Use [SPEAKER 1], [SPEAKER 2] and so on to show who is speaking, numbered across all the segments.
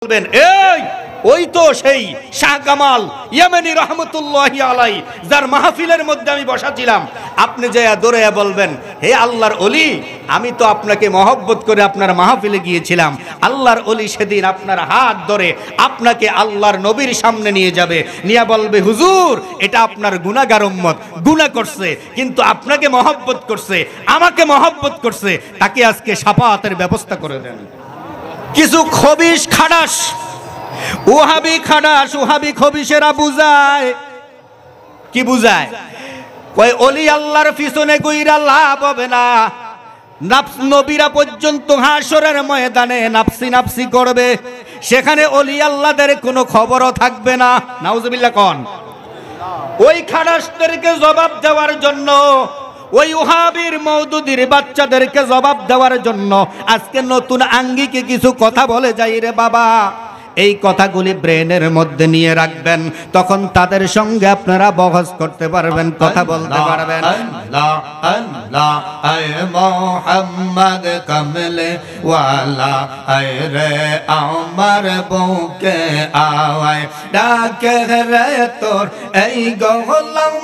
[SPEAKER 1] বলবেন এই ওই তো সেই শাহ কামাল ইয়েমেনি রহমতুল্লাহি আলাইহি যার মাহফিলের মধ্যে আমি বসাছিলাম। আপনি যে দৌড়ে বলবেন হে আল্লাহর ওলি, আমি তো আপনাকে মহব্বত করে আপনার মাহফিলে গিয়েছিলাম। আল্লাহর ওলি সেদিন আপনার হাত ধরে আপনাকে আল্লাহর নবীর সামনে নিয়ে যাবে, নিয়ে বলবে হুজুর এটা আপনার গুনাহগার উম্মত, গুনাহ করছে কিন্তু আপনাকে মহব্বত করছে, আমাকে মহব্বত করছে, তাকে আজকে শাফাআতের ব্যবস্থা করে দেন। কিছু খবিশ খাড়াস ওহাবি খাড়াস ওহাবি খবিশেরা বুঝায় কি বুঝায়, কয় ওলি আল্লাহর পিছনে কইরা লাভ হবে না, নাফস নবীরা পর্যন্ত হাসরের ময়দানে নাফসি নাফসি করবে, সেখানে ওলি আল্লাহদের কোনো খবরও থাকবে না। নাউজুবিল্লাহ কোন। ওই খাড়াসদেরকে জবাব দেওয়ার জন্য, ওই ওহাবির মওদুদির বাচ্চাদেরকে জবাব দেওয়ার জন্য আজকে নতুন আঙ্গিকে কিছু কথা বলে যাই রে বাবা। এই কথাগুলি ব্রেনের মধ্যে নিয়ে রাখবেন, তখন তাদের সঙ্গে আপনারা বহস করতে পারবেন, কথা বলতে পারবেন।
[SPEAKER 2] আল্লাহ আল্লাহ আয় মোহাম্মদ কমলে ওয়ালা আয় রে আমার বুকে আওয়ায় ডাকে রে তোর এই গোলাম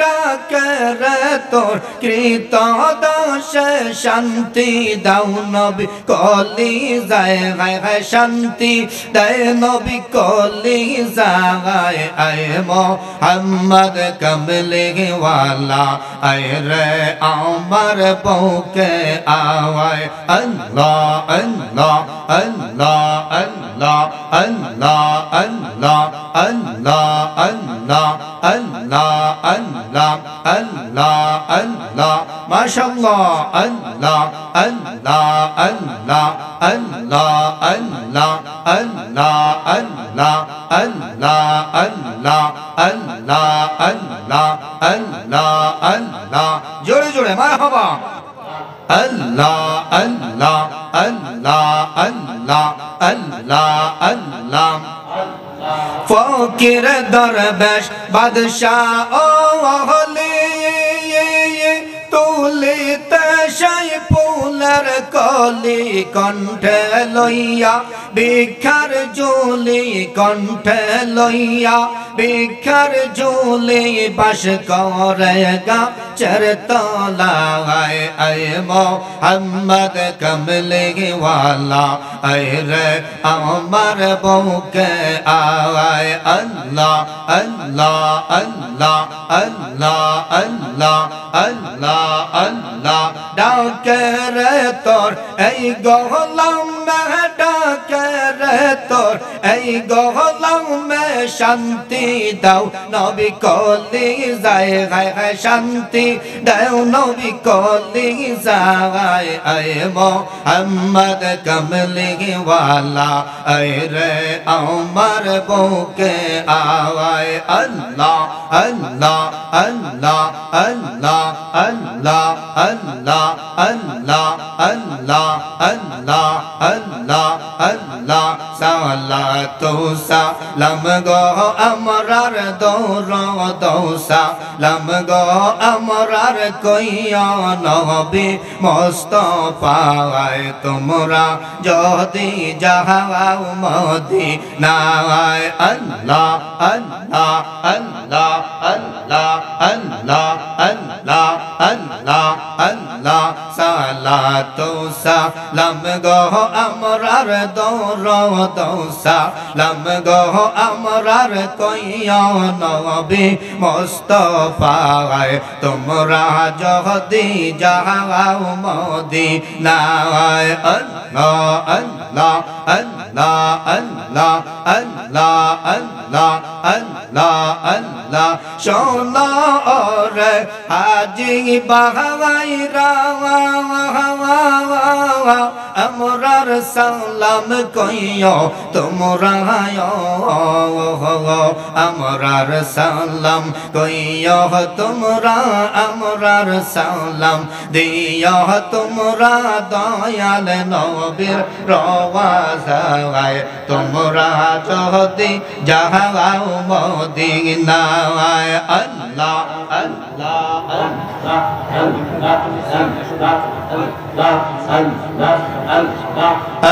[SPEAKER 2] ডাকে রে তোর কৃত দোষে শান্তি দাও নবী কলি যায় গায় গায় শান্তি দায় নবী কলি যায় আয় মোহাম্মদ কমলে ওয়ালা আয় রে আমার বুকে আওয়ায় আল্লাহ আল্লাহ আল্লাহ আল্লাহ আল্লাহ আল্লাহ আল্লাহ আল্লাহ আল্লাহ আল্লাহ আল্লাহ আল্লাহ মাশাআল্লাহ আল্লাহ আল্লাহ আল্লাহ আল্লাহ আল্লাহ আল্লাহ আল্লাহ আল্লাহ আল্লাহ আল্লাহ আল্লাহ আল্লাহ আল্লাহ জোরে জোরে মারহাবা। আল্লাহ আল্লাহ আল্লাহ আল্লাহ আল্লাহ আল্লাহ ফকির দরবেশ বাদশাহ ও ওলি তুলিতে সেই ফুলের কলি কণ্ঠে লইয়া ভিক্ষার ঝুলি কণ্ঠে লইয়া ভিক্ষার ঝুলি বাস করে গাছের তলায় আয় মোহাম্মদ কমলে ওয়ালা আয় রে আমার বুকে আওয়ায় আল্লাহ আল্লাহ আল্লাহ আল্লাহ আল্লাহ আল্লাহ আল্লাহ ডাকে রে তোর এই গোলাম ডাকে রে তোর এই গোলাম শান্তি দাও নবী কলি যায় গায় গায় শান্তি দাও নবী কলি যায় আয় মোহাম্মদ কমলে ওয়ালা আয় রে আমার বুকে আওয়ায় আল্লাহ আল্লাহ আল্লাহ আল্লাহ আল্লাহ আল্লাহ আল্লাহ আল্লাহ আল্লাহ আল্লাহ আল্লাহ সালাতু সালাম গো আমরার দৌরদ সালাম গো আমরার কইয়া নবী মুস্তাফায় তোমরা যদি যাও মদিনায় আল্লাহ আল্লাহ আল্লাহ আল্লাহ আল্লাহ আল্লাহ আল্লাহ আল্লাহ সালাতু সালাম গো আমরার দৌরদ সালাম গো আমরার কইয়া নবী মুস্তাফায় তোমরা যদি যাও মদিনায় আল্লাহ আল্লাহ আল্লাহ আল্লাহ আল্লাহ আল্লাহ আল্লাহ আল্লাহ শোনো রে হাজি বাহাইরা আমরার সালাম কইও তোমরা আমরার সালাম কইও তোমরা আমরার সালাম দিও তোমরা দয়াল নবীর রওয়াজায় তোমরা যদি যাও যাও মদিনায় আল্লাহ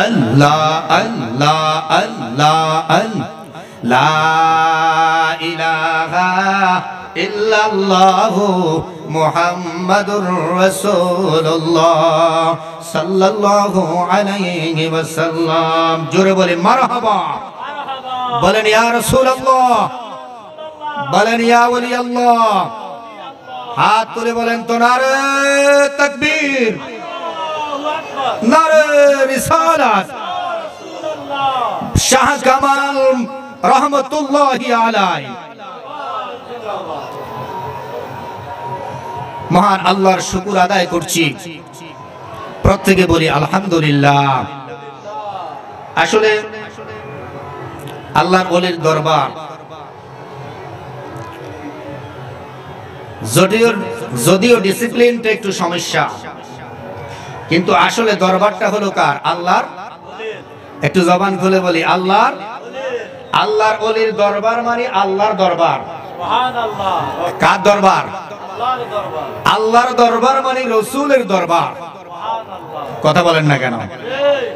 [SPEAKER 2] আল্লাহ আল্লাহ আল্লাহ আল্লাহ লা ইলাহা ইল্লাল্লাহু মুহাম্মাদুর রাসূলুল্লাহ সাল্লাল্লাহু আলাইহি ওয়াসাল্লাম। জোরে বলে মারহাবা, বলেন ইয়া রাসূলুল্লাহ, বলেন ইয়া ওলি আল্লাহ। হাত তুলে বলেন তো নারে তাকবীর, নারে রিসালাত। শাহ কামাল রহমতুল্লাহি আলাইহি মহান আল্লাহর শুকর আদায় করছি। প্রত্যেকে বলি আলহামদুলিল্লাহ। আসলে আল্লাহর ওলির দরবার যদিও ডিসিপ্লিনটা একটু সমস্যা, কিন্তু আসলে দরবারটা হলো কার? আল্লাহর। একটু জবান খুলে বলি আল্লাহর। আল্লাহর ওলির দরবার মানে আল্লাহর দরবার। সুবহানাল্লাহ। কার দরবার? আল্লাহর দরবার মানে রাসূলের দরবার। কথা বলেন না কেন?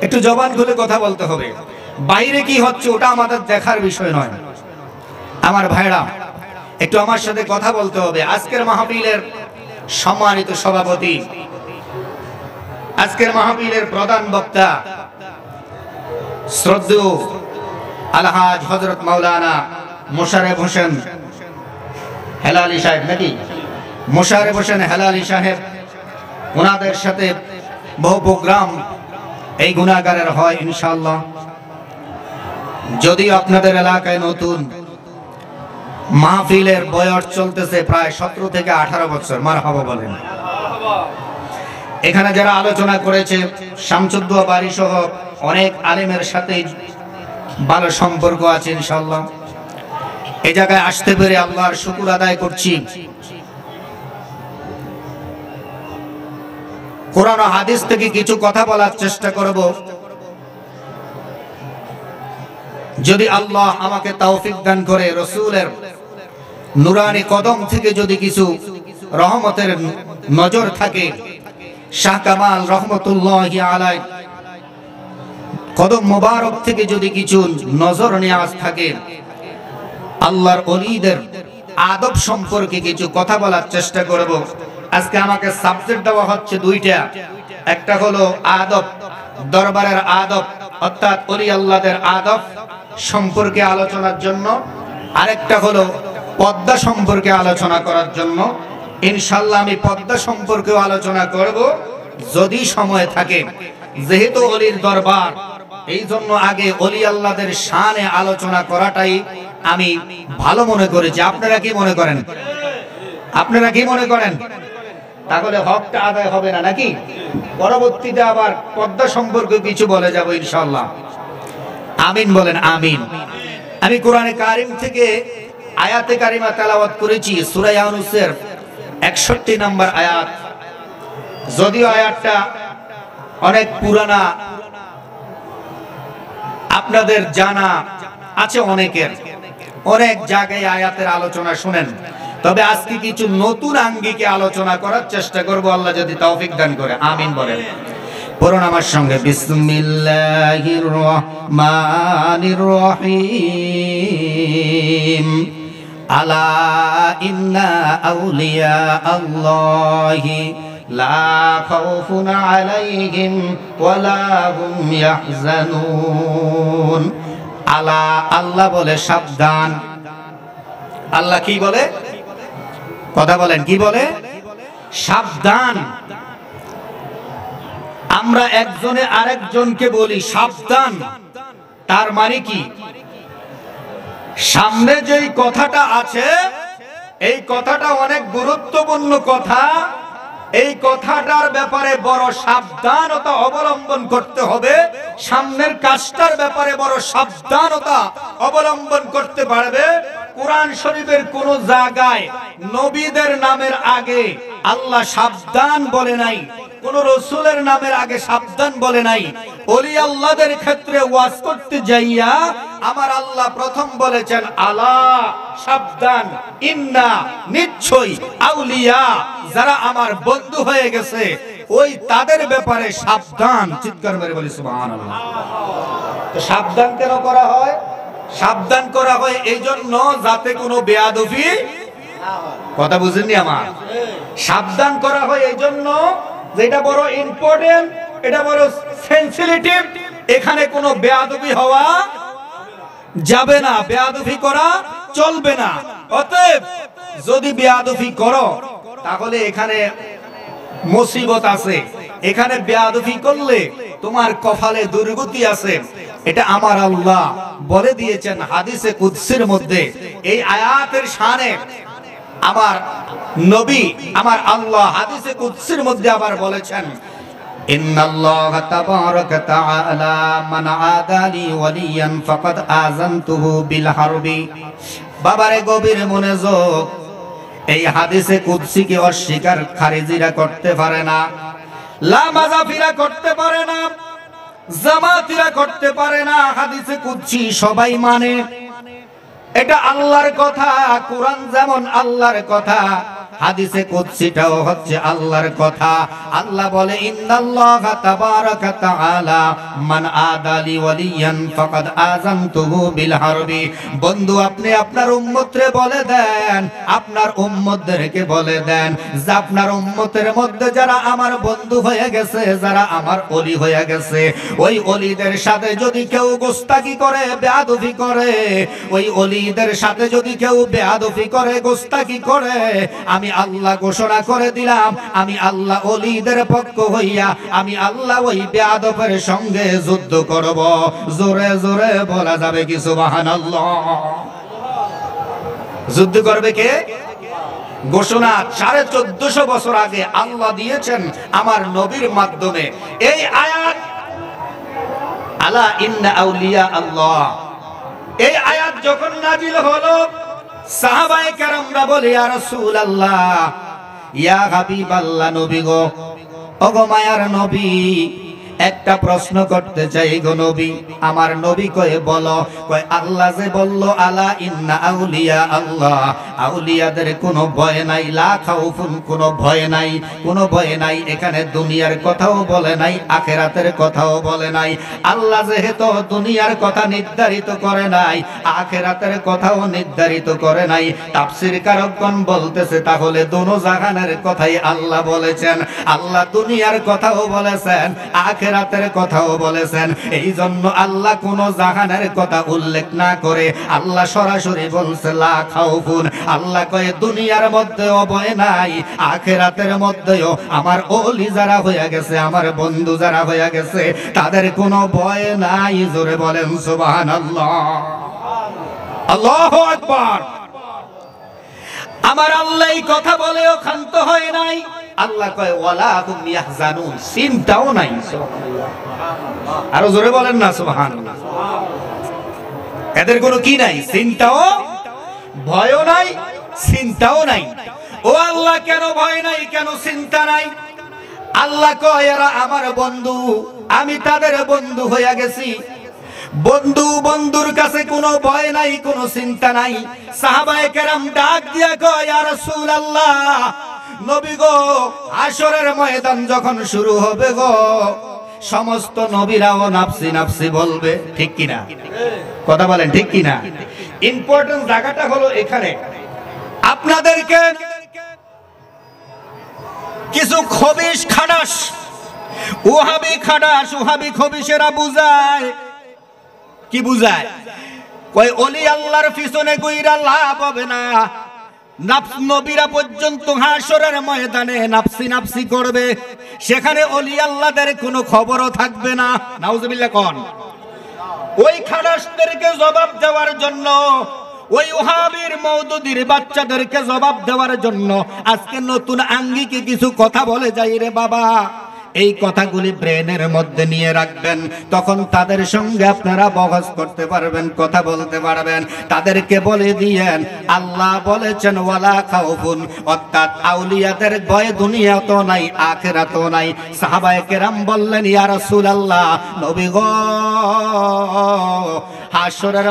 [SPEAKER 2] একটু জবান খুলে কথা বলতে হবে। বাইরে কি হচ্ছে ওটা আমাদের দেখার বিষয় নয়। আমার ভাইরা, একটু আমার সাথে কথা বলতে হবে। আজকের মাহফিলের সম্মানিত সভাপতি, আজকের মাহফিলের প্রধান বক্তা শ্রদ্ধেয় আলহাজ হযরত মাওলানা মোশাররফ হোসেন হেলালি সাহেব, নাকি মোশাররফ হোসেন হেলালি সাহেব, ওনাদের সাথে বহু প্রোগ্রাম এই গুনাহগারের হয় ইনশাআল্লাহ। যদিও আপনাদের এলাকায় নতুন, মাহফিলের বয়স চলতেছে প্রায় 17 থেকে 18 বছর। মারহাবা বলেন। এখানে যারা আলোচনা করেছে শামসুদ্দোয়া বাড়ি সহ অনেক আলেমের সাথে ভালো সম্পর্ক আছে ইনশাআল্লাহ। এই জায়গায় আসতে পেরে আল্লাহর শুকর আদায় করছি। কোরআন ও হাদিস থেকে কিছু কথা বলার চেষ্টা করব। যদি আল্লাহ আমাকে তৌফিক দান করে, রাসূলের নুরানি কদম থেকে যদি কিছু রহমতের নজর থাকে, শাহ কামাল রহমতুল্লাহি আলাইহি কদম মোবারক থেকে যদি কিছু নজর নিয়াজ থাকে, আল্লাহর ওলিদের আদব সম্পর্কে কিছু কথা বলার চেষ্টা করব। আজকে আমাকে সাবজেক্ট দেওয়া হচ্ছে দুইটা। একটা হলো আদব, দরবারের আদব, অর্থাৎ ওলি আল্লাহদের আদব সম্পর্কে আলোচনার জন্য। আরেকটা হলো পর্দা সম্পর্কে আলোচনা করার জন্য। ইনশাআল্লাহ আমি পর্দা সম্পর্কেও আলোচনা করব যদি সময় থাকে। যেহেতু ওলির দরবার, এই জন্য আগে ওলি আল্লাহদের শানে আলোচনা করাটাই আমি ভালো মনে করেছি। আপনারা কি মনে করেন? আপনারা কি মনে করেন? তাহলে হকটা আদায় হবে না নাকি? পরবর্তীতে আবার পর্দা সম্পর্কে কিছু বলে যাব ইনশাআল্লাহ। আমিন বলেন আমিন। আমি কোরআনে কারিম থেকে আয়াতে কারিমা তেলাওয়াত করেছি সূরা ইউনূসের 61 নম্বর আয়াত। যদিও আয়াতটা অনেক পুরানা, আপনাদের জানা আছে অনেকের, অনেক জায়গায় আয়াতের আলোচনা শুনেন। তবে আজকে কিছু নতুন আঙ্গিকে আলোচনা করার চেষ্টা করব, আল্লাহ যদি তৌফিক দান করে। আমিন বলেন। পড়ুন আমার সঙ্গে, বিসমিল্লাহির রহমানির রহিম। আলা ইন্না আউলিয়া আল্লাহি লা খাউফুন আলাইহিম ওয়ালা হুম ইয়াহজানুন। আলা, আল্লাহ বলে সাবধান। আল্লাহ কি বলে? কথা বলেন, কি বলে? সাবধান। আমরা একজনে আরেকজনকে বলি সাবধান, তার মানে কি? সামনে যেই কথাটা আছে, এই কথাটা অনেক গুরুত্বপূর্ণ কথা। এই কথাটার ব্যাপারে বড় সাবধানতা অবলম্বন করতে হবে। সামনের কাজটার ব্যাপারে বড় সাবধানতা অবলম্বন করতে পারবে। কুরআন শরীফের কোন জায়গায় নবীদের নামের আগে আল্লাহ সাবধান বলে নাই, কোন রাসূলের নামের আগে সাবধান বলে নাই। ওলি আল্লাহদের ক্ষেত্রে ওয়াজ করতে যাইয়া আমার আল্লাহ প্রথম বলেছেন আলা সাবধান, ইন্না নিশ্চয়ই, আউলিয়া যারা আমার বন্ধু হয়ে গেছে ওই তাদের ব্যাপারে সাবধান। চিৎকার মেরে বলি সুবহানাল্লাহ। তো সাবধান কেন করা হয়? সাবধান করা হয় এই জন্য যাতে কোনো বেয়াদবি, কথা বুঝেননি আমার, সাবধান করা হয় এই জন্য যেটা বড় ইম্পর্টেন্ট, এটা বড় সেনসিটিভ, এখানে কোনো বেয়াদবি হওয়া যাবে না, বেয়াদবি করা চলবে না। অতএব যদি বেয়াদবি করো তাহলে এখানে মুসিবত আছে, এখানে বেয়াদবি করলে তোমার কপালে দুর্গতি আছে। এটা আমার আল্লাহ বলে দিয়েছেন হাদিসে কুদসির মধ্যে। এই আয়াতের শানে আমার নবী আমার আল্লাহ হাদিসে কুদসির মধ্যে আবার বলেছেন ইন্নাল্লাহা তাবারাকা তাআলা মান আদালি ওয়ালিয়ান ফাকাদ আযানতুহু বিল হারবি। বাবারে গভীর মনোযোগ, এই হাদিসে কুদসিকে অস্বীকার খারিজিরা করতে পারে না, লামাজাফিরা করতে পারে না, জামাতিরা করতে পারে না। হাদিসে কুদসি সবাই মানে, এটা আল্লাহর কথা। কোরআন যেমন আল্লাহর কথা, হাদিসে কুদসিটাও হচ্ছে আল্লাহর কথা। আল্লাহ বলে ইন্নাল্লাহা তাবারাকা তাআলা মান আদালি ওয়ালিয়ান ফাকাদ আযানতুহু বিল হারবি। বন্ধু আপনি আপনার উম্মতরে বলে দেন, আপনার উম্মতদেরকে বলে দেন যে আপনার উম্মতের মধ্যে যারা আমার বন্ধু হয়ে গেছে, যারা আমার ওলি হয়ে গেছে, ওই ওলিদের সাথে যদি কেউ গোস্তাকি করে, বেয়াদবি করে, ওই ওলিদের সাথে যদি কেউ বেয়াদবি করে, গোস্তাকি করে, আমি আল্লাহ ঘোষণা করে দিলাম, আমি আল্লাহ ওলিদের পক্ষ হইয়া আমি আল্লাহ ওই বেয়াদবের সঙ্গে যুদ্ধ করব। জোরে জোরে বলা যাবে কি সুবহানাল্লাহ? যুদ্ধ করবে কে? ঘোষণা 1450 বছর আগে আল্লাহ দিয়েছেন আমার নবীর মাধ্যমে। এই আয়াত আলা ইন্না আউলিয়া আল্লাহ, এই আয়াত যখন নাজিল হলো সাহাবায়ে কেরামরা বলে ইয়া রাসূলুল্লাহ, ইয়া হাবিবাল্লাহ, নবী গো, ওগো মায়ার নবী, একটা প্রশ্ন করতে চাই গো নবী। আমার নবী কয়ে বলো, কয় আল্লাহ যে বললো আলা ইন্না আউলিয়া আল্লাহ, আউলিয়াদের কোনো ভয় নাই, লা খাউফুন, কোনো ভয় নাই, কোনো ভয় নাই। এখানে দুনিয়ার কথাও বলে নাই, আখিরাতের কথাও বলে নাই। আল্লাহ যেহেতু দুনিয়ার কথা নির্ধারিত করে নাই, আখিরাতের কথাও নির্ধারিত করে নাই, তাফসীর কারকগণ বলতেছে তাহলে দোনো জাহানের কথাই আল্লাহ বলেছেন। আল্লাহ দুনিয়ার কথাও বলেছেন, আখিরাতের কথাও বলেছেন। এই জন্য আল্লাহ কোন জাহানের কথা উল্লেখ না করে আল্লাহ সরাসরি বলছে লা খাউফুন। আল্লাহ কয় দুনিয়ার মধ্যেও ভয় নাই, আখিরাতের মধ্যেও আমার ওলি যারা হয়ে গেছে, আমার বন্ধু যারা হয়ে গেছে, তাদের কোনো ভয় নাই। জোরে বলেন সুবহানাল্লাহ, আল্লাহু আকবার। আমার আল্লাহ এই কথা বলেও ক্ষান্ত হয় নাই। আল্লাহ কয় ওয়ালা হুম ইয়াহজানুন, চিন্তাও নাই। আরো জোরে বলেন না সুবহানাল্লাহ। এদের কোনো কি নাই? চিন্তাও, ভয়ও নাই, চিন্তাও নাই। ও আল্লাহ কেন ভয় নাই, কেন চিন্তা নাই? আল্লাহ কয় এরা আমার বন্ধু, আমি তাদের বন্ধু হয়ে গেছি। বন্ধু বন্ধুর কাছে কোনো ভয় নাই, কোনো চিন্তা নাই। সাহাবায়ে কেরাম ডাক দিয়া কয় ইয়া রাসূলুল্লাহ, নবী গো, হাশরের ময়দান যখন শুরু হবে গো, সমস্ত নবীরাও নাফসি নাফসি বলবে, ঠিক কিনা? কথা বলেন ঠিক কিনা? ইম্পর্টেন্ট জায়গাটা হলো এখানে। আপনাদেরকে কিছু খবিশ খাটাস, ওহাবি খাটাস, ওহাবি খবিশেরা বুঝায়, কি বুঝায়? কই ওলি আল্লাহর পিছনে কইরা লাভ হবে না। নাফস নবীরা পর্যন্ত হাশরের ময়দানে নাফসি নাফসি করবে, সেখানে ওলি আল্লাহদের কোনো খবরও থাকবে না। নাউজুবিল্লাহ কোন? ওই খালাসদেরকে জবাব দেওয়ার জন্য, ওই ওহাবির মওদুদির বাচ্চাদেরকে জবাব দেওয়ার জন্য আজকে নতুন আঙ্গিকে কিছু কথা বলে যাই রে বাবা। এই কথাগুলি ব্রেনের মধ্যে নিয়ে রাখবেন, তখন তাদের সঙ্গে আপনারা বহস করতে পারবেন, কথা বলতে পারবেন। তাদেরকে বলে দিয়েন আল্লাহ বলেছেন ওয়ালা খাউফুন, অর্থাৎ আউলিয়াদের ভয় দুনিয়াতেও নাই আখিরাতেও নাই। সাহাবায়ে কেরাম বললেন ইয়া রাসূলুল্লাহ, নবী গো হাশরের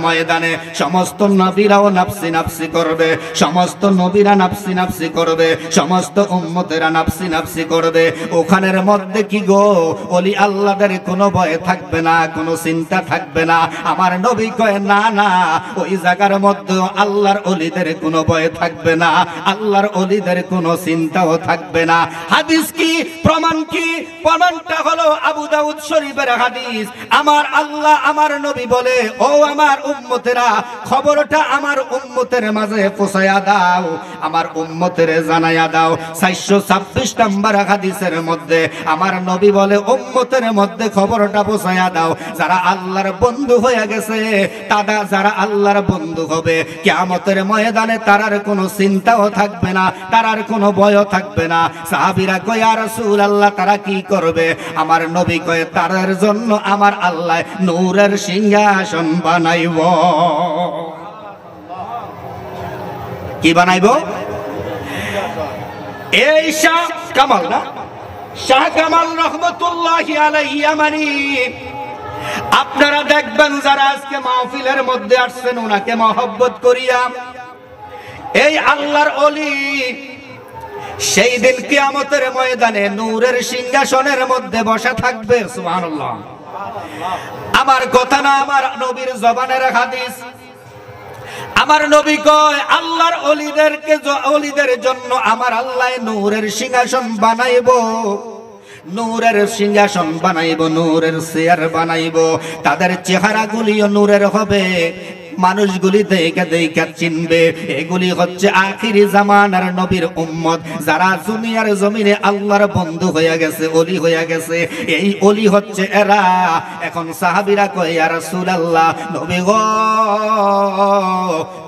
[SPEAKER 2] ময়দানে সমস্ত নবীরাও নাফসি নাফসি করবে, সমস্ত নবীরা নাফসি নাফসি করবে, সমস্ত উম্মতেরা নাফসি নাফসি করবে। ওখানের মধ্যে কি গো ওলি আল্লাহদের কোনো ভয় থাকবে না, কোনো চিন্তা থাকবে না। আমার নবী কয় না না, ওই জায়গার মধ্যে আল্লাহর ওলিদের কোনো ভয় থাকবে না, আল্লাহর ওলিদের কোনো চিন্তাও থাকবে না। হাদিস কি, প্রমাণ কি? প্রমাণটা হলো আবু দাউদ শরীফের হাদিস। আমার আল্লাহ আমার নবী বলে ও আমার উম্মতেরা, খবরটা আমার উম্মতের মাঝে পৌঁছায়া দাও, আমার উম্মতের জানায়া দাও। 426 নম্বর হাদিসের মধ্যে আমার নবী বলে উম্মতের মধ্যে খবরটা পৌঁছায়া দাও, যারা আল্লাহর বন্ধু হয়ে গেছে, তারা যারা আল্লাহর বন্ধু হবে কিয়ামতের ময়দানে তারার কোনো চিন্তাও থাকবে না, তারার কোনো ভয়ও থাকবে না। সাহাবীরা কয় ইয়া রাসূলুল্লাহ তারা কি করবে? আমার নবী কয় তাদের জন্য আমার আল্লাহ নূরের সিংহাসন বানাইব। কি বানাইব? এই শাহ কামাল না, শাহ কামাল রহমতুল্লাহি আলাইহি ইয়ামানি। আপনারা দেখবেন যারা আজকে মাহফিলের মধ্যে আসছেন ওনাকে মহব্বত করিয়া, এই আল্লাহর ওলি সেই দিন কিয়ামতের ময়দানে নূরের সিংহাসনের মধ্যে বসা থাকবে। সুবহানাল্লাহ। আমার কথা না, আমার নবীর জবানের হাদিস। আমার নবী কয় আল্লাহর ওলিদের জন্য আমার আল্লাহ নূরের সিংহাসন বানাইব, নূরের সিংহাসন বানাইব, নূরের চেয়ার বানাইব। তাদের চেহারাগুলিও নূরের হবে, মানুষগুলি দেখে দেখে চিনবে এগুলি হচ্ছে আখিরি জামানার নবীর উম্মত, যারা দুনিয়ার জমিনে আল্লাহর বন্ধু হয়ে গেছে, ওলি হয়ে গেছে। এই ওলি হচ্ছে এরা। এখন সাহাবীরা কয় ইয়া রাসূলুল্লাহ, নবী গো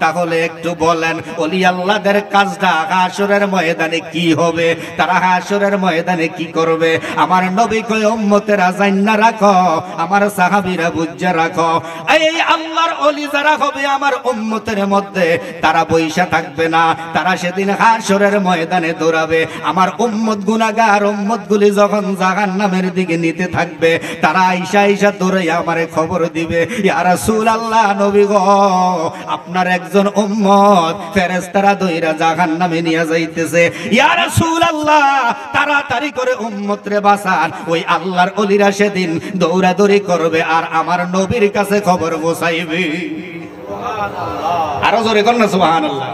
[SPEAKER 2] তাহলে একটু বলেন ওলি আল্লাহদের কাজটা হাশরের ময়দানে কি হবে, তারা হাশরের ময়দানে কি করবে? আমার নবী কয় উম্মতেরা জান্না রাখো, আমার সাহাবীরা বুঝা রাখো, এই আল্লাহর ওলি যারা হবে আমার উম্মতের মধ্যে তারা বৈশা থাকবে না, তারা সেদিন হাশরের ময়দানে দৌড়াবে। আমার উম্মত গুনাহগার উম্মতগুলি যখন জাহান্নামের দিকে নিতে থাকবে, তারা আইসা আইসা দৌড়াইয়া আমারে খবর দিবে ইয়া রাসূলুল্লাহ, নবী গো আপনার একজন উম্মত ফেরেশতারা দইরা জাহান্নামে নিয়ে যাইতেছে। ইয়া রাসূলুল্লাহ তাড়াতাড়ি করে উম্মতরে বাঁচান। ওই আল্লাহর ওলিরা সেদিন দৌড়াদৌড়ি করবে আর আমার নবীর কাছে খবর পৌঁছাইবে। আরো জোরে কর না সুবহানাল্লাহ।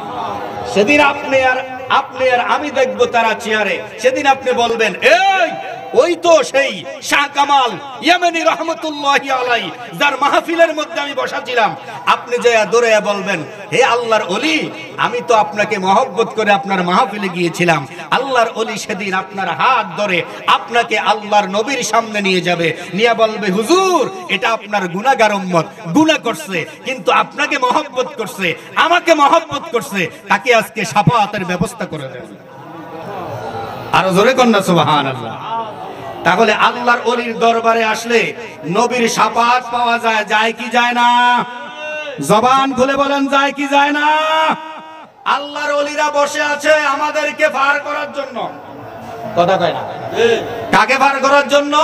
[SPEAKER 2] সেদিন আপনি আর আমি দেখবো তারা চেয়ারে, সেদিন আপনি বলবেন এই ওই তো সেই শাহ কামাল ইয়ামানি রহমতুল্লাহি আলাইহি যার মাহফিলের মধ্যে আমি বসাছিলাম। আপনি যে দৌড়ে বলবেন হে আল্লাহর ওলি, আমি তো আপনাকে মহব্বত করে আপনার মাহফিলে গিয়েছিলাম। আল্লাহর ওলি সেদিন আপনার হাত ধরে আপনাকে আল্লাহর নবীর সামনে নিয়ে যাবে, নিয়ে বলবে হুজুর এটা আপনার গুনাহগার উম্মত, গুনাহ করছে কিন্তু আপনাকে মহব্বত করছে, আমাকে মহব্বত করছে, তাকে আজকে শাফাআতের ব্যবস্থা করে দেন। আরো জোরে কর না সুবহানাল্লাহ। তাহলে আল্লাহর ওলির দরবারে আসলে নবীর শাফাআত পাওয়া যায়, যায় কি যায় না? জবান খুলে বলেন যায় কি যায় না? আল্লাহর ওলিরা বসে আছে আমাদেরকে পার করার জন্য, কথা কয় না? কাকে পার করার জন্য?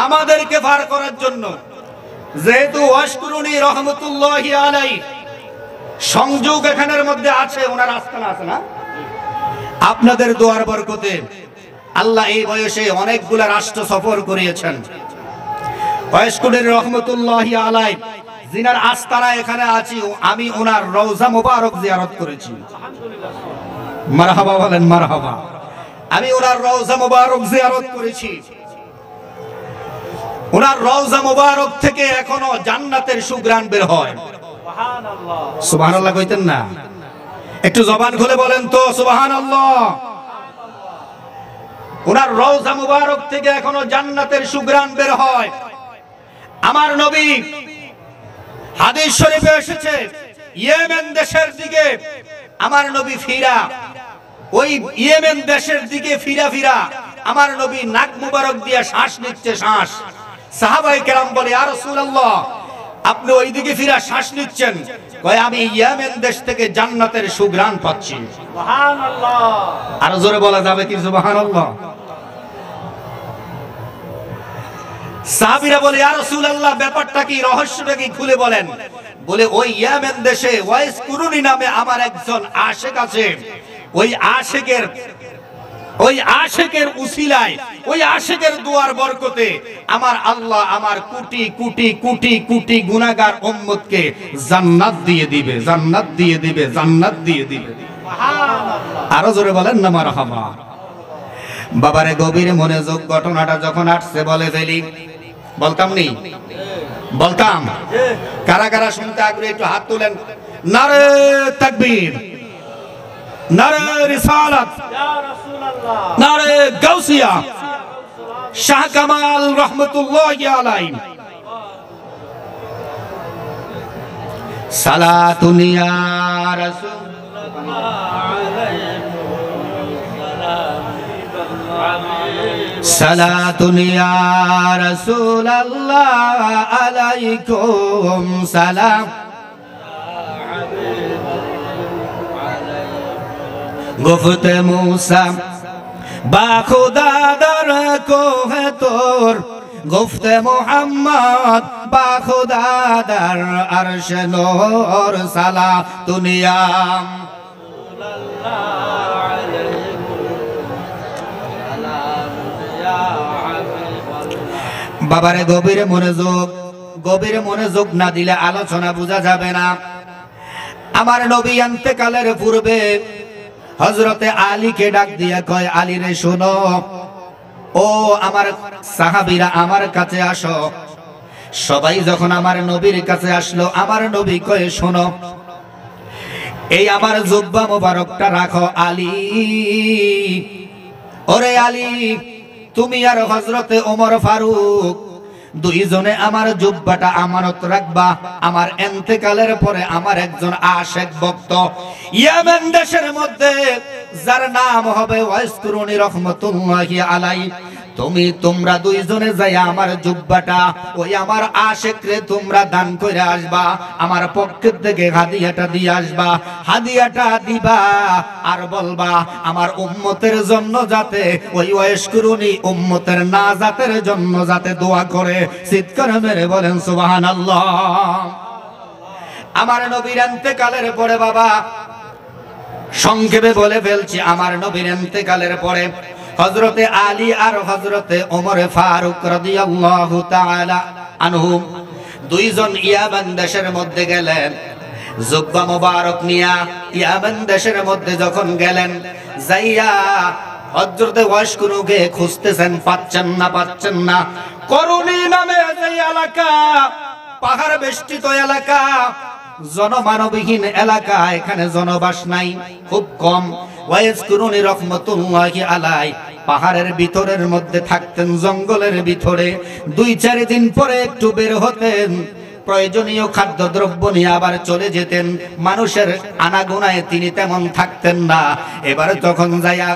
[SPEAKER 2] আমাদেরকে পার করার জন্য। যেহেতু ওয়াশকুরুনি রহমতুল্লাহি আলাইহি সংযোগ এখানের মধ্যে আছে, ওনার আস্তানা আছে না? আপনাদের দোয়ার বরকতে আল্লাহ এই বয়সে অনেকগুলা রাষ্ট্র সফর করিয়েছেন। ওয়াশকুরুনি রহমতুল্লাহি আলাইহি জিনার আস্তানা এখানে আছি, আমি ওনার রওজা মুবারক জিয়ারত করেছি। মারহাবা বলেন মারহাবা। আমি ওনার রওজা মুবারক জিয়ারত করেছি। ওনার রওজা মুবারক থেকে এখনো জান্নাতের সুঘ্রাণ বের হয়। সুবহানাল্লাহ, সুবহানাল্লাহ কইতেন না? একটু জবান খুলে বলেন তো সুবহানাল্লাহ। ওনার রওজা মুবারক থেকে এখনো জান্নাতের সুঘ্রাণ বের হয়। আমার নবী হাদিস শরীফে এসেছে ইয়েমেন দেশের দিকে আমার নবী ফিরা
[SPEAKER 1] ওই ইয়েমেন দেশের দিকে ফিরা ফিরা আমার নবী নাক মুবারক দিয়ে শ্বাস নিচ্ছে, শ্বাস। সাহাবায়ে কেরাম বলে, ইয়া রাসূলুল্লাহ, আপনি ওই দিকে ফিরা শ্বাস নিচ্ছেন? কয়, আমি ইয়েমেন দেশ থেকে জান্নাতের সুঘ্রাণ পাচ্ছি। সুবহানাল্লাহ। আরো জোরে বলা যাবে কি সুবহানাল্লাহ? সাহাবীরা বলে, ইয়া রাসূলুল্লাহ, ব্যাপারটা কি, রহস্যটা কি, খুলে বলেন। বলে, ওই ইয়েমেন দেশে ওয়াইস কুরুনি নামে আমার একজন আশিক আছে। ওই আশিকের উসিলায়, ওই আশিকের দুয়ার বরকতে আমার আল্লাহ আমার কোটি কোটি কোটি কোটি গুনাহগার উম্মতকে জান্নাত দিয়ে দিবে, জান্নাত দিয়ে দিবে, জান্নাত দিয়ে দিবে। সুবহানাল্লাহ। আরো জোরে বলেন না মারহাবা। বাবারে গভীর মনোযোগ, ঘটনাটা যখন আসছে বলে ফেলি। বলতাম নি? বলতাম। কারা কারা শুনতে আগ্রহী একটু হাত তুলেন। নারে তাকবীর, নারে রিসালাত, ইয়া রাসূলুল্লাহ, নারে গাউসিয়া, শাহ কামাল রহমাতুল্লাহি আলাইহি। সালাতুন ইয়া রাসূলুল্লাহ সালাতুন ইয়া রাসূলুল্লাহ আলাইকুম সালাম। গুফতে मूसा बाखुदा दर को है तोर, गुफ्ते मोहम्मद बाखुदा दर अर्श नूर। सला दुनिया বাবারে গভীর মনোযোগ, গভীর মনোযোগ না দিলে আলোচনা বোঝা যাবে না। আমার নবী ইন্তেকালের পূর্বে হযরতে আলীকে ডাক দিয়া কয়, আলী রে শোনো, ও আমার সাহাবীরা আমার কাছে আসো। সবাই যখন আমার নবীর কাছে আসলো, আমার নবী কয়, শোনো, এই আমার জুব্বা মোবারকটা রাখো আলী। ওরে আলী, তুমি আর হযরতে ওমর ফারুক দুইজনে আমার জুব্বাটা আমানত রাখবা। আমার ইন্তেকালের পরে আমার একজন আশিক ভক্ত ইয়েমেন দেশের মধ্যে, যার নাম হবে ওয়াইস কুরুনি রহমাতুল্লাহি আলাইহি, তোমরা দুইজনে যাইয়া আমার জুব্বাটা ওই আমার আশিকরে তোমরা দান করে আসবা। আমার পক্ষ থেকে হাদিয়াটা দিয়ে আসবা। হাদিয়াটা দিবা আর বলবা আমার উম্মতের জন্য যাতে ওই ওয়াইস কুরুনি উম্মতের নাজাতের জন্য যাতে দোয়া করে। চিৎকার মেরে বলেন সুবহানাল্লাহ। আমার নবীর ইন্তেকালের পরে, বাবা সংক্ষেপে বলে ফেলছি, আমার নবীর ইন্তেকালের পরে হযরতে আলী আর হযরতে ওমর ফারুক রাদিয়াল্লাহু তাআলা আনহুম দুইজন ইয়ামান দেশের মধ্যে গেলেন। জুব্বা মোবারক নিয়া ইয়ামান দেশের মধ্যে যখন গেলেন, যাইয়া হযরতে ওয়াইস কুরুকে খুঁজতেছেন, পাচ্ছেন না। করুনি নামে যে এলাকা, পাহাড় বেষ্টিত এলাকা, জনমানবহীন এলাকা, এখানে জনবাস নাই, খুব কম। ওয়াইস কুরুনি রহমাতুল্লাহি আলাইহি পাহাড়ের ভিতরের মধ্যে থাকতেন, জঙ্গলের ভিতরে। 2-4 দিন পরে একটু বের হতেন, প্রয়োজনীয় খাদ্যদ্রব্য নিয়ে আবার চলে যেতেন। মানুষের আনাগোনায় তিনি তেমন থাকতেন না। এবারে তখন যাইয়া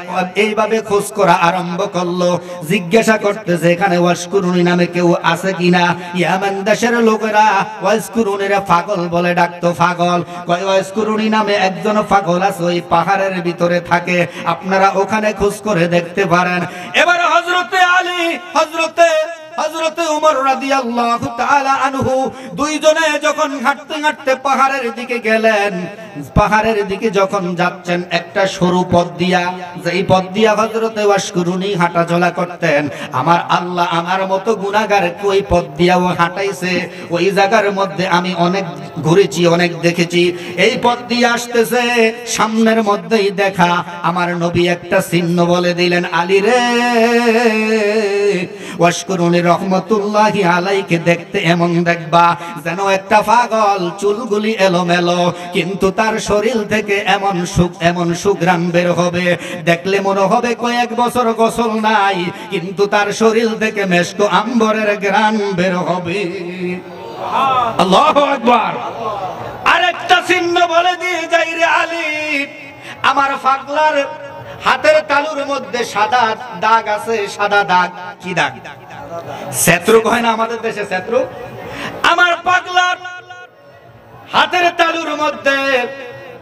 [SPEAKER 1] এইভাবে খোঁজ করা আরম্ভ করলো, জিজ্ঞাসা করতেছে এখানে ওয়াইস কুরুনি নামে কেউ আছে কিনা। ইয়ামান দেশের লোকেরা ওয়াইস কুরুনিরা পাগল বলে ডাকতো, পাগল। কয় ওয়াইস কুরুনি নামে একজন পাগল আছে, ওই পাহাড়ের ভিতরে থাকে, আপনারা ওখানে খোঁজ করে দেখতে পারেন। এবারে হযরতে আলী, হযরতে ওমর রাদিয়াল্লাহু তাআলা আনহু দুইজনে যখন হাঁটতে হাঁটতে পাহাড়ের দিকে গেলেন, পাহাড়ের দিকে যখন যাচ্ছেন একটা সরু পথ দিয়া, যেই পথ দিয়া হযরতে ওয়াইস কুরুনি হাঁটা চলা করতেন, আমার আল্লাহ আমার মতো গুনাহগার ওই পথ দিয়াও হাঁটাইছে। ওই জায়গার মধ্যে আমি অনেক ঘুরেছি, অনেক দেখেছি। এই পথ দিয়ে আসতেছে, সামনের মধ্যেই দেখা আমার নবী একটা চিহ্ন বলে দিলেন, আলী রে, ওয়াইস কুরুনি রহমাতুল্লাহি আলাইহিকে দেখতে এমন দেখবা যেন একটা পাগল, চুলগুলি এলোমেলো, কিন্তু তার শরীর থেকে এমন সুঘ্রাণ বের হবে, দেখলে মনে হবে কয়েক বছর গোসল নাই, কিন্তু তার শরীর থেকে মেশক আম্বরের ঘ্রাণ বের হবে। আল্লাহু আকবার। আরেকটা চিহ্ন বলে দিয়ে যাই রে আলী, আমার পাগলার হাতের তালুর মধ্যে সাদা দাগ আছে, সাদা দাগ। কি দাগ? শত্রু কয় না আমাদের দেশে শত্রু। আমার পাগলার হাতের তালুর মধ্যে,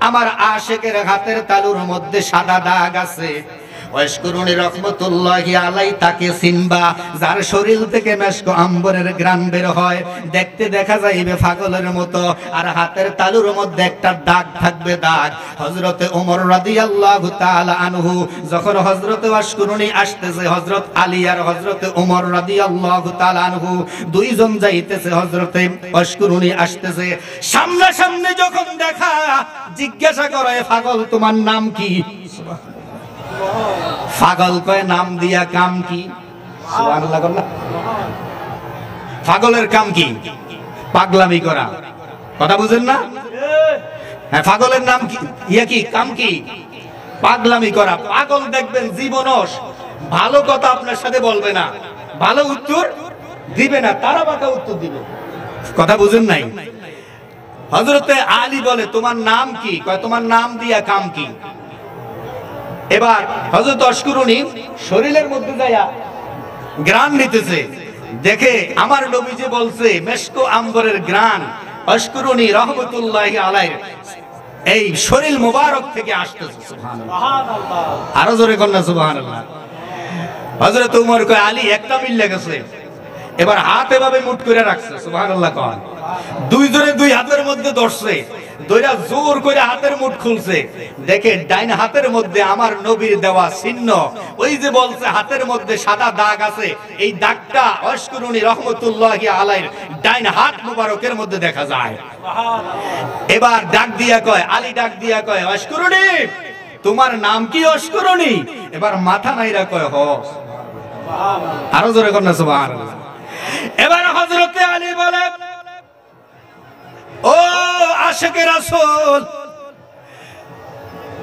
[SPEAKER 1] আমার আশিকের হাতের তালুর মধ্যে সাদা দাগ আছে। ওয়াশকুরুনি রাহমাতুল্লাহি আলাইহি, তাকে চিনবা যার শরীর থেকে মেশক আম্বরের ঘ্রাণ বের হয়, দেখতে দেখা যাইবে পাগলের মতো, আর হাতের তালুর মধ্যে একটা দাগ থাকবে, দাগ। হযরতে ওমর রাদিয়াল্লাহু তাআলা আনহু যখন হযরতে ওয়াশকুরুনি আসতেছে, হযরত আলী আর হযরতে ওমর রাদিয়াল্লাহু তাআলা আনহু দুইজন যাইতেছে, হযরতে ওয়াশকুরুনি আসতেছে, সামনাসামনি যখন দেখা, জিজ্ঞাসা করে পাগল তোমার নাম কি? পাগল কয় নাম দিয়া কাম কি? সুবহানাল্লাহ। পাগলের কাম কি? পাগলামি করা। কথা বুঝেন না? হ্যাঁ, পাগলের নাম কি, ইয়া কি, কাম কি? পাগলামি করা। পাগল দেখবেন জীবনস ভালো কথা আপনার সাথে বলবে না, ভালো উত্তর দিবে না, তারা বাঁকা উত্তর দিবে। কথা বুঝেন নাই? হযরতে আলী বলে তোমার নাম কি? কয় তোমার নাম দিয়া কাম কি? এবার হযরত ওয়াশকুরুনি শরীরের মধ্যে যায়া ঘ্রাণ নিতেছে, দেখে আমার নবী যে বলছে মেশক আম্বরের ঘ্রাণ ওয়াশকুরুনি রাহমাতুল্লাহি আলাইহি এই শরীর মোবারক থেকে আসতেছে। সুবহানাল্লাহ। আরো জোরে কর না সুবহানাল্লাহ। হযরত ওমর কয় আলী একটা মিল লেগেছে। এবার হাত এভাবে মুঠ করে রাখছে। সুবহানাল্লাহ। কয় দুইজনে দুই হাতের মধ্যে ধরছে, দইরা জোর করে হাতের মুঠ খুলছে, দেখে ডাইন হাতের মধ্যে আমার নবীর দেওয়া চিহ্ন, ওই যে বলছে হাতের মধ্যে সাদা দাগ আছে, এই দাগটা ওয়াশকুরুনি রাহমাতুল্লাহি আলাইহির ডাইন হাত মুবারকের মধ্যে দেখা যায়। এবার ডাক দিয়া কয়, আলী ডাক দিয়া কয় ওয়াশকুরুনি তোমার নাম কি? ওয়াশকুরুনি। এবার মাথা নাইরা কয় হ। আরো জোরে কর না সুবহানাল্লাহ। এবার হযরতে আলী বলে ও আশিকে রাসূল,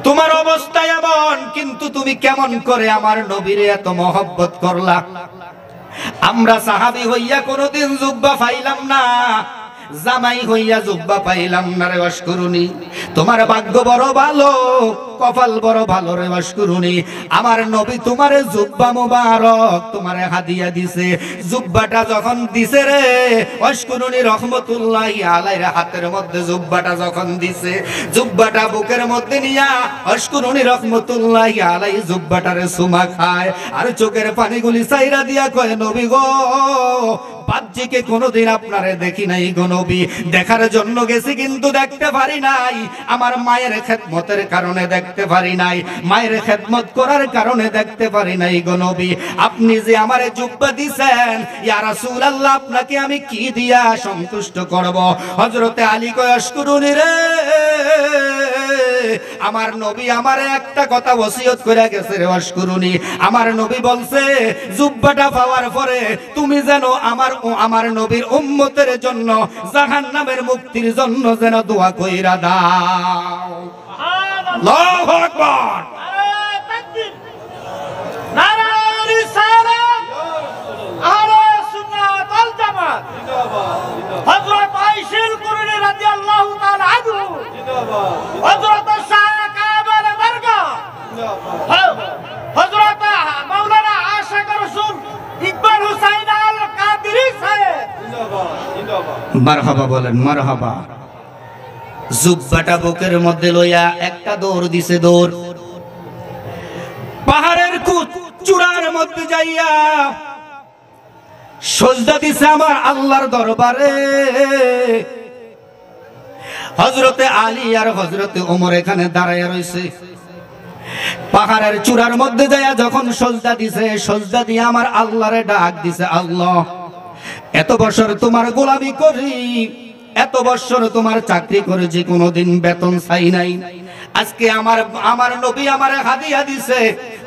[SPEAKER 1] তোমার অবস্থা এমন, কিন্তু তুমি কেমন করে আমার নবীরে এত মহব্বত করলা? আমরা সাহাবী হইয়া কোনদিন জুব্বা পাইলাম না, জামাই হইয়া জুব্বা পাইলাম না রে ওয়াশকুরুনি। তোমার ভাগ্য বড় ভালো, কপাল বড় ভালো রে ওয়াশকুরুনি। আমার নবী তোমারে জুব্বা মুবারক তোমারে হাদিয়া দিছে। জুব্বাটা যখন দিছে রে ওয়াশকুরুনি রাহমাতুল্লাহি আলাইহির হাতের মধ্যে জুব্বাটা যখন দিছে, জুব্বাটা বুকের মধ্যে নিয়া ওয়াশকুরুনি রাহমাতুল্লাহি আলাইহি জুব্বাটারে সুমা খায়, আর চোখের পানিগুলি সাইরা দিয়া কয় নবী গো, বাহ্যিকে কোনোদিন আপনারে দেখি নাই গো নবী, দেখার জন্য গেছি কিন্তু দেখতে পারি নাই, আমার মায়ের খেদমতের কারণে দেখতে পারি নাই, মায়ের খেদমত করার কারণে দেখতে পারি নাই গো নবী। আপনি যে আমারে জুব্বা দিছেন, ইয়া রাসূলুল্লাহ আপনাকে আমি কি দিয়া সন্তুষ্ট করব? হযরতে আলী কয় ওয়াশকুরুনি রে, আমার নবী আমারে একটা কথা ওসিয়ত করে গেছে রে ওয়াশকুরুনি। আমার নবী বলছে জুব্বাটা পাওয়ার পরে তুমি যেন আমার নবীর উম্মতের জন্য জাহান্নামের মুক্তির জন্য যেন দোয়া কইরা দাও। আল্লাহু আকবার। নারে তাকবীর, নারে রিসালাত, আহলে সুন্নাত ওয়াল জামাত। হযরত আয়েশা কুরনি রাদিয়াল্লাহু তাআলা আনহু, হযরত শাহ কামাল দরগা, হযরত মাওলানা আশিক রাসূল ইকবাল হুসাইন আল কাদেরী সাহেব, মারহাবা বলেন মারহাবা। জুব্বাটা বুকের মধ্যে লইয়া একটা দৌড় দিছে, দৌড় পাহাড়ের চূড়ার মধ্যে যাইয়া সিজদা দিছে আমার আল্লাহর দরবারে। হযরতে আলী আর হযরতে ওমর এখানে দাঁড়ায়া রইছে। পাহাড়ের চূড়ার মধ্যে যাইয়া যখন সিজদা দিছে, সিজদা দিয়ে আমার আল্লাহরে ডাক দিছে, আল্লাহ এত বছর তোমার গোলামি করি, এত বছর তোমার চাকরি করেছি, কোনোদিন বেতন চাই নাই, আজকে আমার নবী আমারে হাদিয়া দিছে,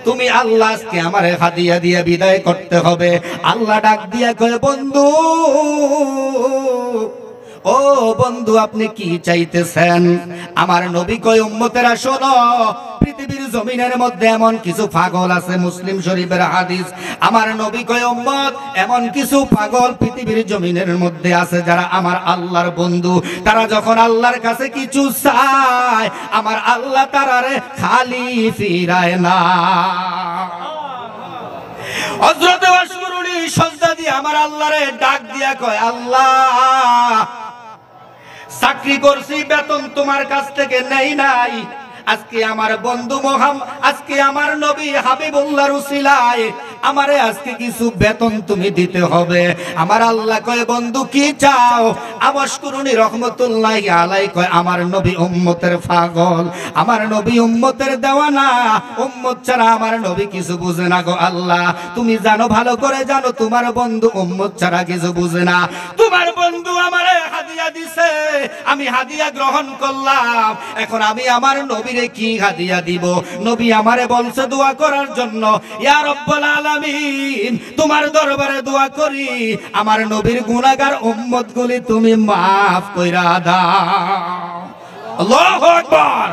[SPEAKER 1] তুমি আল্লাহ আজকে আমারে হাদিয়া দিয়ে বিদায় করতে হবে। আল্লাহ ডাক দিয়া কয় বন্ধু, ও বন্ধু আপনি কি চাইতেছেন? আমার নবী কয় উম্মতেরা শোনো,
[SPEAKER 2] পৃথিবীর জমিনের মধ্যে এমন কিছু পাগল আছে, মুসলিম শরীফের হাদিস, আমার নবী কয় উম্মত এমন কিছু পাগল পৃথিবীর জমিনের মধ্যে আছে যারা আমার আল্লাহর বন্ধু। তারা যখন আল্লাহর কাছে কিছু চায় আমার আল্লাহ তারারে খালি ফিরায় না। হযরত ওয়াসকুরুনি সাজদা দিয়ে আমার আল্লাহরে ডাক দিয়া কয় আল্লাহ চাকরি করছি, বেতন তোমার কাছ থেকে নেই নাই, আজকে আমার বন্ধু আজকে আমার নবী হাবিবুল্লাহর উসিলায় আমারে আজকে কিছু বেতন তুমি দিতে হবে। আমার আল্লাহ কয় বন্ধু কি চাও? ওয়াসকুরুনি রহমতুল্লাহি আলাইহি কয় আমার নবী উম্মতের পাগল, আমার নবী উম্মতের দেওয়ানা, উম্মত ছাড়া আমার নবী কিছু বুঝে না গো আল্লাহ। তুমি জানো, ভালো করে জানো, তোমার বন্ধু উম্মত ছাড়া কিছু বুঝে না। তোমার বন্ধু আমারে হাদিয়া দিছে, আমি হাদিয়া গ্রহণ করলাম, এখন আমি আমার নবীরে কি হাদিয়া দিব? নবী আমারে বলছে দোয়া করার জন্য, ইয়া রব্বুল আলামিন তোমার দরবারে দোয়া করি আমার নবীর গুনাহগার উম্মতগুলি তুমি মাফ কইরা দাও। আল্লাহু আকবার।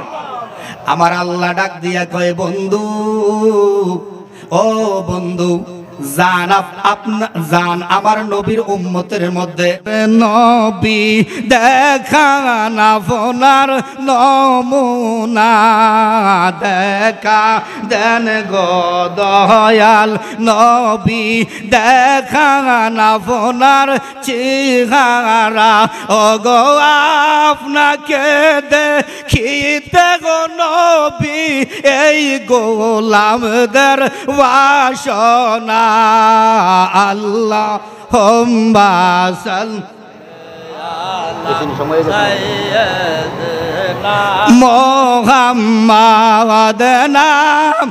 [SPEAKER 2] আমার আল্লাহ ডাক দিয়া কয় বন্ধু, ও বন্ধু জান আমার নবীর উম্মতের মধ্যে নবী দেখান আপনার নমুনা, দেখা দেন গো দয়াল নবী, দেখান আপনার চেহারা, ও গো আপনাকে দেখিতে গো নবী এই গোলামদের বাসনা। আল্লাহ মোহাম্মদ নাম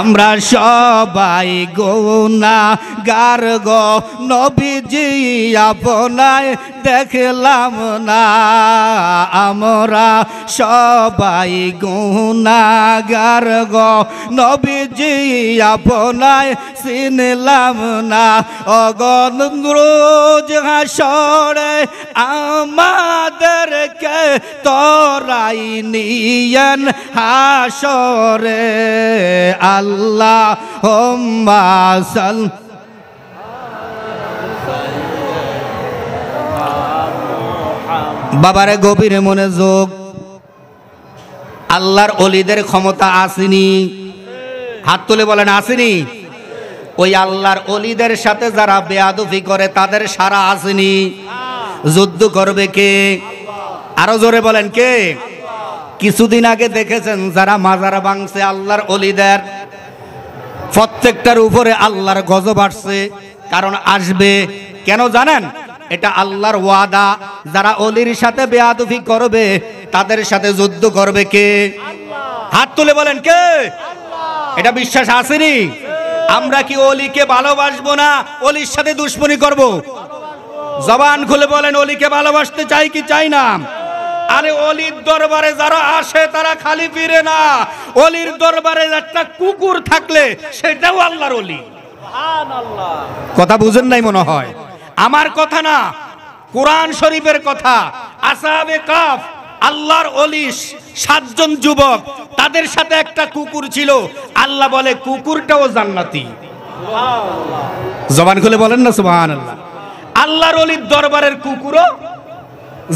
[SPEAKER 2] আমরা সবাই গুনাহগার গো নবীজি আপনায় দেখলাম না, আমরা সবাই গুনাহগার গো নবীজি আপনায় চিনলাম না। অগণ রোজ হাসরে আমাদেরকে তরাই নিয়েন হাসরে। আল্লাহ বাবারে গভীরে মনোযোগ, আল্লাহর ওলিদের ক্ষমতা আসেনি? হাত তুলে বলেন আসেনি? ওই আল্লাহর ওলিদের সাথে যারা বেয়াদবি করে তাদের সারা আসেনি? যুদ্ধ করবে কে? আরো জোরে বলেন কে? কিছুদিন আগে দেখেছেন যারা মাজার ভাঙছে আল্লাহর ওলিদের, প্রত্যেকটার উপরে আল্লাহর গজব আসছে, কারণ আসবে। কেন জানেন? এটা আল্লাহর ওয়াদা, যারা ওলির সাথে বেয়াদবি করবে তাদের সাথে যুদ্ধ করবে কে? হাত তুলে বলেন কে? এটা বিশ্বাস আসেনি? আমরা কি ওলিকে ভালোবাসবো না ওলির সাথে দুশমনি করব? জবান খুলে বলেন ওলিকে ভালোবাসতে চাই কি চাই না? আরে ওলির দরবারে যারা আসে তারা খালি ফিরে না, ওলির দরবারে একটা কুকুর থাকলে সেটাও আল্লাহর ওলি। সুবহানাল্লাহ। কথা বুঝেন নাই মনে হয়? আমার কথা না, কোরআন শরীফের কথা। আসহাবে কাফ আল্লাহর ওলি 7 জন যুবক, তাদের সাথে একটা কুকুর ছিল, আল্লাহ বলে কুকুরটাও জান্নাতি। সুবহানাল্লাহ। জবান খুলে বলেন না সুবহানাল্লাহ। আল্লাহর ওলির দরবারের কুকুরও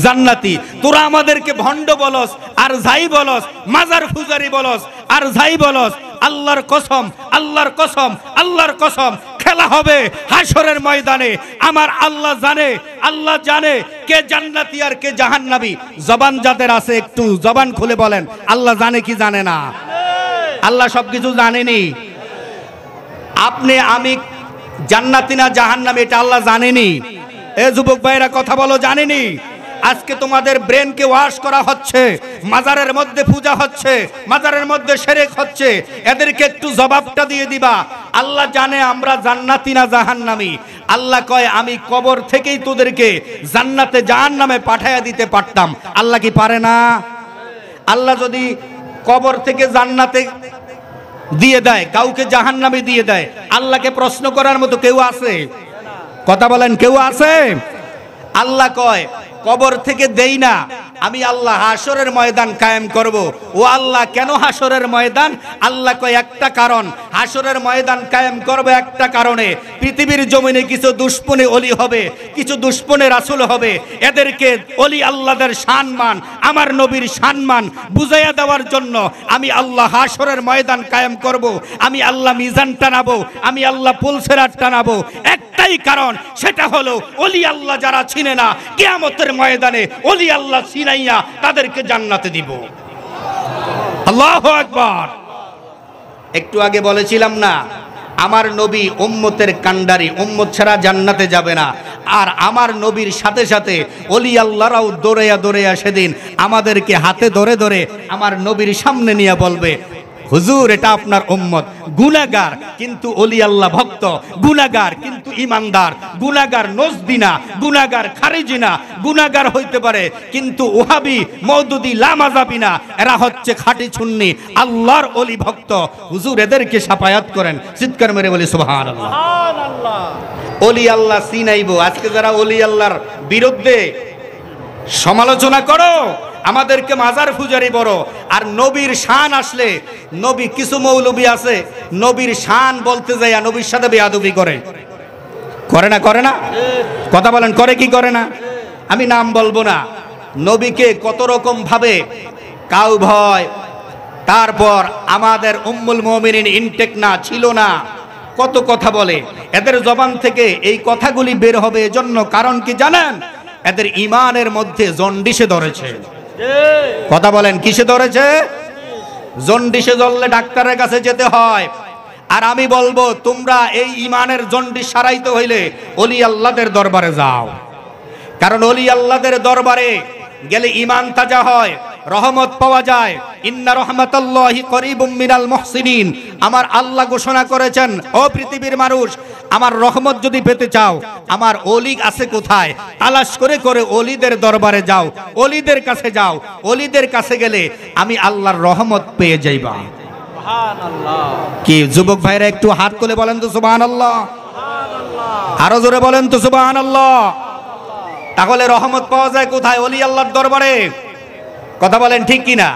[SPEAKER 2] জান্নাতি। তোরা আমাদেরকে ভণ্ড বলস আর যাই বলস, মাজার ফুজারি বলস আর যাই বলস, আল্লাহর কসম, আল্লাহর কসম, আল্লাহর কসম, খেলা হবে হাসরের ময়দানে। আমার আল্লাহ জানে, আল্লাহ জানে কে জান্নাতি আর কে জাহান্নামী। জবান যাদের আছে একটু জবান খুলে বলেন আল্লাহ জানে কি জানে না? আল্লাহ সবকিছু জানেনি। আপনি আমি জান্নাতি না জাহান্নামী এটা আল্লাহ জানেনি। এ যুবক ভাইরা কথা বলো, জানেনি? আজকে তোমাদের ব্রেনকে ওয়াশ করা হচ্ছে, মাজারের মধ্যে পূজা হচ্ছে, মাজারের মধ্যে শিরক হচ্ছে, এদেরকে একটু জবাবটা দিয়ে দিবা। আল্লাহ জানে আমরা জান্নাতি না জাহান্নামী। আল্লাহ কয় আমি কবর থেকেই তোদেরকে জান্নাতে জাহান্নামে পাঠায়া দিতে পারতাম। আল্লাহ কি পারে না? আল্লাহ যদি কবর থেকে জান্নাতে দিয়ে দেয়, কাউকে জাহান্নামে দিয়ে দেয়, আল্লাহকে প্রশ্ন করার মতো কেউ আছে? কথা বলেন কেউ আছে?
[SPEAKER 1] আল্লাহ কয় কবর থেকে দেই না, আমি আল্লাহ হাসরের ময়দান কায়েম করব। ও আল্লাহ কেন হাসরের ময়দান? আল্লাহ কয় একটা কারণ, হাসরের ময়দান কায়েম করব একটা কারণে, পৃথিবীর জমিনে কিছু দুশ্মনে অলি হবে, কিছু দুশ্মনে রাসূল হবে, এদেরকে অলি আল্লাহদের সম্মান, আমার নবীর সম্মান বুঝাইয়া দেওয়ার জন্য আমি আল্লাহ হাসরের ময়দান কায়েম করব, আমি আল্লাহ মিজান টানাবো, আমি আল্লাহ পুলসেরাত টানাবো। একটাই কারণ, সেটা হলো অলি আল্লাহ যারা চিনে না, কিয়ামতের ময়দানে অলি আল্লাহ চিনাইয়া তাদেরকে জান্নাতে দিব। আল্লাহু আকবার। একটু আগে বলেছিলাম না, আমার নবী উম্মতের কান্ডারি, উম্মত ছাড়া জান্নাতে যাবে না। আর আমার নবীর সাথে সাথে অলি আল্লাহরাও দৌড়াইয়া দৌড়াইয়া সেদিন আমাদেরকে হাতে ধরে ধরে আমার নবীর সামনে নিয়ে বলবে, হুজুর এটা আপনার উম্মত, গুনাহগার কিন্তু অলি আল্লাহ ভক্ত, গুনাহগার কিন্তু ইমানদার, গুনাহগার নজদি না, গুনাহগার খারিজি না, গুনাহগার হইতে পারে কিন্তু ওহাবি মওদুদি লামাযাবি না, এরা হচ্ছে খাঁটি সুন্নি আল্লাহর অলি ভক্ত। হুজুর এদেরকে শাফায়াত করেন, চিৎকার মেরে বলি সুবহানাল্লাহ। সুবহানাল্লাহ। অলি আল্লাহ চিনাইবো। আজকে যারা অলি আল্লাহর বিরুদ্ধে সমালোচনা করো, আমাদেরকে মাজার পূজারি বড়, আর নবীর শান আসলে, নবী কিছু মৌলবী আছে নবীর শান বলতে যাইয়া নবীর সাথে বেয়াদবি করে, করে না? করে না? কথা বলেন, করে কি করে না? আমি নাম বলবো না। নবীকে কত রকম ভাবে কাউ ভয়, তারপর আমাদের উম্মুল মুমিনিন ইনটেক না ছিল না, কত কথা বলে। এদের জবান থেকে এই কথাগুলি বের হবে এজন্য কারণ কি জানেন? এদের ইমানের মধ্যে জন্ডিসে ধরেছে। কথা বলেন, কিসে ধরেছে? জন্ডিসে ধরলে ডাক্তারের কাছে যেতে হয়। আর আমি বলবো, তোমরা এই ইমানের জন্ডিস সারাইতে হইলে অলি আল্লাহদের দরবারে যাও, কারণ অলি আল্লাহদের দরবারে গেলে ইমান তাজা হয়, রহমত পাওয়া যায়। ইন্না রাহমাতাল্লাহি করিবুম মিনাল মুহসিনিন, আমার আল্লাহ ঘোষণা করেছেন, ও পৃথিবীর মানুষ, আমার রহমত যদি পেতে চাও, আমার অলি আছে কোথায়, তালাশ করে করে অলিদের দরবারে যাও, অলিদের কাছে যাও। অলিদের কাছে গেলে আমি আল্লাহর রহমত পেয়ে যাইবা। সুবহানাল্লাহ। কি যুবক ভাইরা একটু হাত তুলে বলেন তো সুবহানাল্লাহ। সুবহানাল্লাহ। আরো জোরে বলেন তো সুবহানাল্লাহ। তাহলে রহমত পাওয়া যায় কোথায়? অলি আল্লাহর দরবারে। কথা বলেন ঠিক কিনা?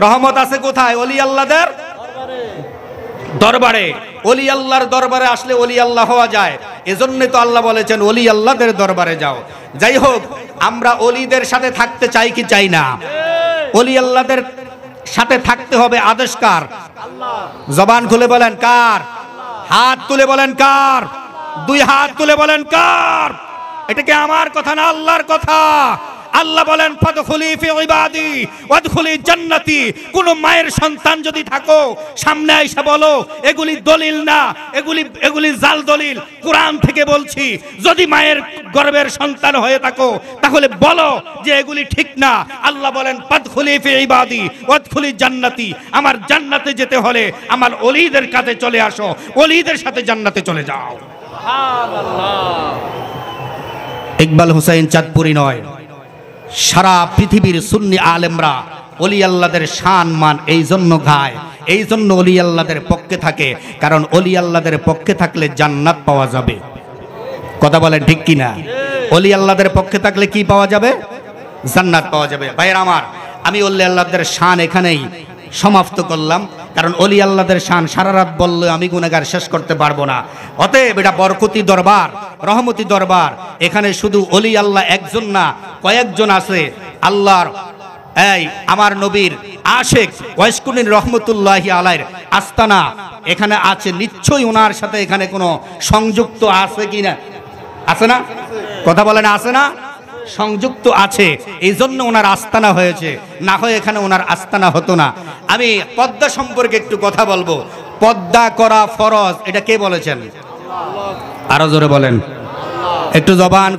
[SPEAKER 1] রহমত আছে কোথায়? অলি আল্লাহদের দরবারে। অলি আল্লাহর দরবারে আসলে অলি আল্লাহ হওয়া যায়। এজন্য তো আল্লাহ বলেছেন অলি আল্লাহদের দরবারে যাও। যাই হোক, আমরা অলিদের সাথে থাকতে চাই কি চাই না? অলি আল্লাহদের সাথে থাকতে হবে। আদেশ কার? জবান খুলে বলেন কার? হাত তুলে বলেন কার? দুই হাত তুলে বলেন কার? এটা কি আমার কথা না আল্লাহর কথা? আল্লাহ বলেন ফাদখুলি ফি ইবাদি ওয়াদখুলি জান্নাতি। কোন মায়ের সন্তান যদি থাকো, সামনে আইসা বলো এগুলি দলিল না, এগুলি জাল দলিল। কোরআন থেকে বলছি, যদি মায়ের গর্ভের সন্তান হয়ে থাকো তাহলে বলো যে এগুলি ঠিক না। আল্লাহ বলেন ফাদখুলি ফি ইবাদি ওয়াদখুলি জান্নাতি। আমার জান্নাতে যেতে হলে আমার ওলিদের কাছে চলে আসো, ওলিদের সাথে জান্নাতে চলে যাও। সুবহানাল্লাহ। ইকবাল হুসাইন চাঁদপুরি নয়, সারা পৃথিবীর সুন্নি আলেমরা অলি আল্লাহদের শান মান এই জন্য গায়, এই জন্য অলি আল্লাহদের পক্ষে থাকে, কারণ অলি আল্লাহদের পক্ষে থাকলে জান্নাত পাওয়া যাবে। কথা বলেন ঠিক কিনা? অলি আল্লাহদের পক্ষে থাকলে কি পাওয়া যাবে? জান্নাত পাওয়া যাবে। ভাইয়ের আমার, আমি অলি আল্লাহদের শান এখানেই সমাপ্ত করলাম, কারণ অলি আল্লাহদের শান সারা রাত বললে আমি গুনাহগার শেষ করতে পারবো না। অতএব এটা বরকতি দরবার, রহমতি দরবার। এখানে শুধু অলি আল্লাহ একজন না, কয়েকজন আছে আল্লাহর এই আমার নবীর আশেক ওয়াইসকুনিন রহমতুল্লাহি আলাইহির আস্তানা এখানে আছে। নিশ্চয়ই ওনার সাথে এখানে কোনো সংযুক্ত আছে কিনা? আছে না? কথা বলেন, আছে না? সংযুক্ত আছে, এই জন্য ওনার আস্তানা হয়েছে, না হয় এখানে ওনার আস্তানা হতো না। আমি পর্দা সম্পর্কে একটু কথা বলবো। পর্দা করা ফরজ, এটা কে বলেছেন? আরো জোরে বলেন, একটু জবান